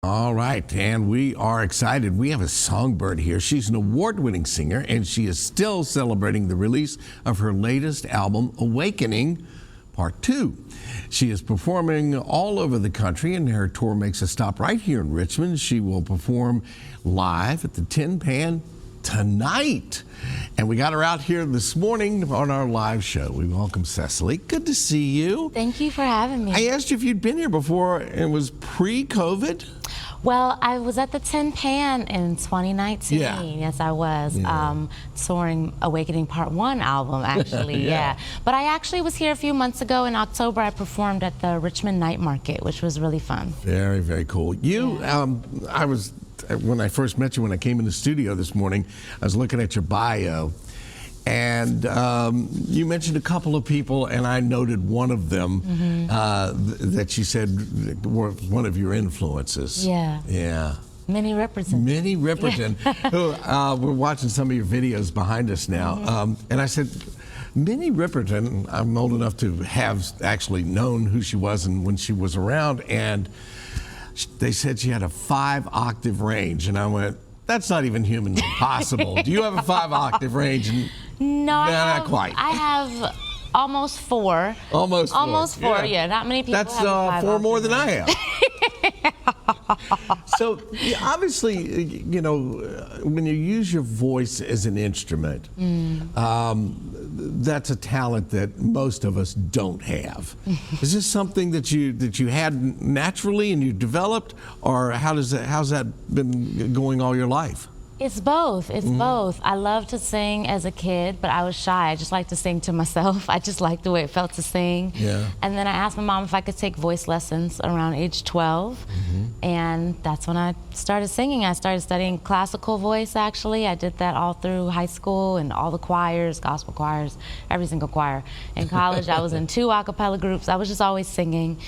All right, and we are excited. We have a songbird here. She's an award-winning singer, and she is still celebrating the release of her latest album, Awakening Part 2. She is performing all over the country, and her tour makes a stop right here in Richmond. She will perform live at the Tin Pan tonight. And we got her out here this morning on our live show. We welcome Cecily. Good to see you. Thank you for having me. I asked you if you'd been here before. It was pre-COVID? Well, I was at the Tin Pan in 2019. Yeah. Yes, I was. Yeah. Touring Awakening Part 1 album, actually. Yeah. But I actually was here a few months ago. In October, I performed at the Richmond Night Market, which was really fun. Very, very cool. You, when I first met you, when I came in the studio this morning, I was looking at your bio, and you mentioned a couple of people, and I noted one of them that you said were one of your influences. Yeah. Yeah. Minnie Riperton. Minnie Riperton. Who, we're watching some of your videos behind us now, and I said, Minnie Riperton, I'm old enough to have actually known who she was and when she was around, and they said she had a 5-octave range, and I went, that's not even humanly possible. Do you have a 5-octave range? And, No, not quite. I have almost 4. Almost 4. Almost 4, yeah. Not many people That's have a 4 more octave than range. I have. So obviously, you know, when you use your voice as an instrument, that's a talent that most of us don't have. Is this something that you had naturally and you developed, or how's that been going all your life? It's both. It's both. I loved to sing as a kid, but I was shy. I just liked to sing to myself. I just liked the way it felt to sing. Yeah. And then I asked my mom if I could take voice lessons around age 12. And that's when I started singing. I started studying classical voice, actually. I did that all through high school and all the choirs, gospel choirs, every single choir. In college, I was in 2 a cappella groups. I was just always singing.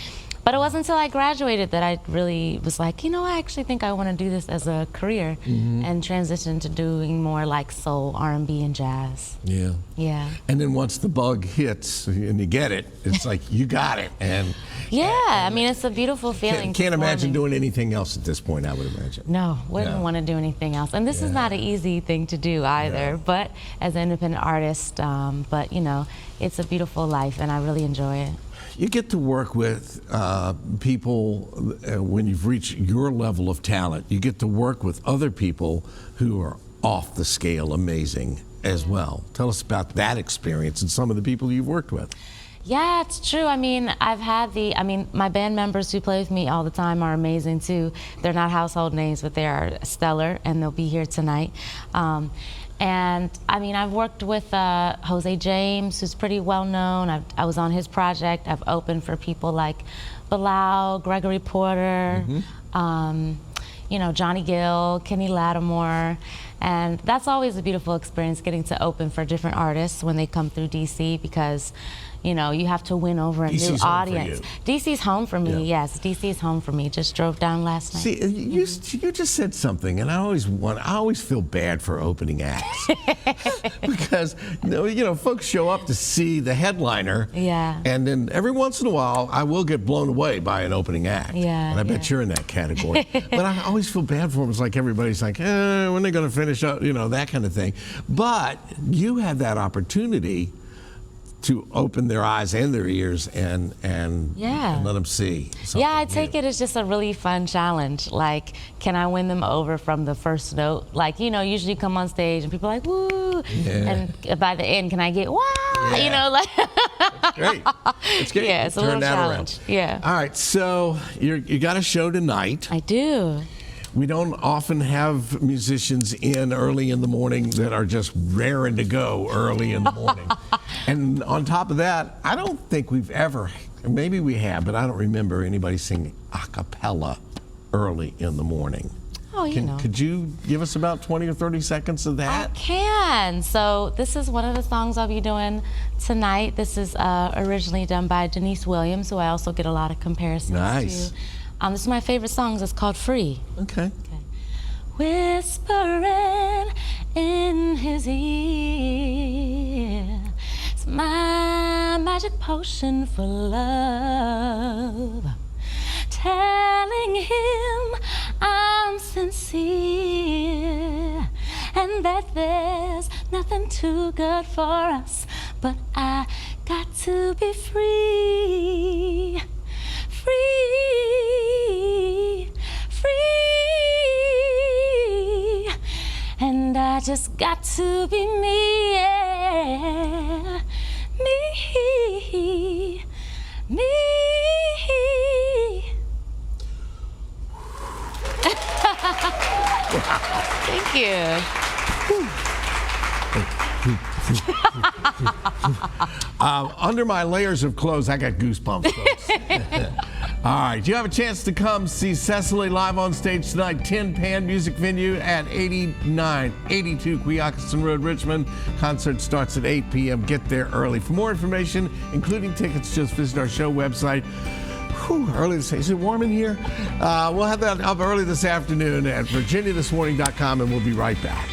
But it wasn't until I graduated that I really was like, you know, I actually think I want to do this as a career and transition to doing more like soul, R&B, and jazz. Yeah. Yeah. And then once the bug hits and you get it, it's like you got it. And yeah, I mean, it's a beautiful feeling. Can't imagine doing anything else at this point, I would imagine. No, wouldn't want to do anything else. And this is not an easy thing to do either, but as an independent artist, but you know, it's a beautiful life and I really enjoy it. You get to work with people when you've reached your level of talent. You get to work with other people who are off the scale amazing as well. Tell us about that experience and some of the people you've worked with. Yeah, it's true. I mean, my band members who play with me all the time are amazing too. They're not household names, but they are stellar, and they'll be here tonight. And I mean, I've worked with Jose James, who's pretty well known. I was on his project. I've opened for people like Bilal, Gregory Porter, you know, Johnny Gill, Kenny Lattimore. And that's always a beautiful experience, getting to open for different artists when they come through DC, because you know, you have to win over a new audience. DC's home for me, yes. DC's home for me. Just drove down last night. See, you just said something, and I always feel bad for opening acts. Because, you know, folks show up to see the headliner, and then every once in a while, I will get blown away by an opening act. And I bet you're in that category. But I always feel bad for them. It's like everybody's like, when are they going to finish up, you know, that kind of thing. But you have that opportunity to open their eyes and their ears and let them see something. Yeah, I take it as just a really fun challenge. Like, can I win them over from the first note? Like, you know, usually you come on stage and people are like, woo, and by the end, can I get, wow, you know, like. That's great. It's great. Yeah, it's a little challenge. Yeah. All right, so you got a show tonight. I do. We don't often have musicians in early in the morning that are just raring to go early in the morning. And on top of that, I don't think we've ever, maybe we have, but I don't remember anybody singing a cappella early in the morning. Oh, you know. Could you give us about 20 or 30 seconds of that? I can. So this is one of the songs I'll be doing tonight. This is originally done by Denise Williams, who I also get a lot of comparisons to. This is my favorite song. It's called Free. Okay. Whispering in his ear, it's my magic potion for love. telling him I'm sincere and that there's nothing too good for us, but I got to be free, free, free, and I just got to be me, yeah. Me, me. Thank you. Under my layers of clothes, I got goosebumps, folks. All right, you have a chance to come see Cecily live on stage tonight, Tin Pan Music Venue at 8982 Quioccasin Road, Richmond. Concert starts at 8 p.m. Get there early. For more information, including tickets, just visit our show website. Early this, is it warm in here? We'll have that up early this afternoon at virginiathismorning.com, and we'll be right back.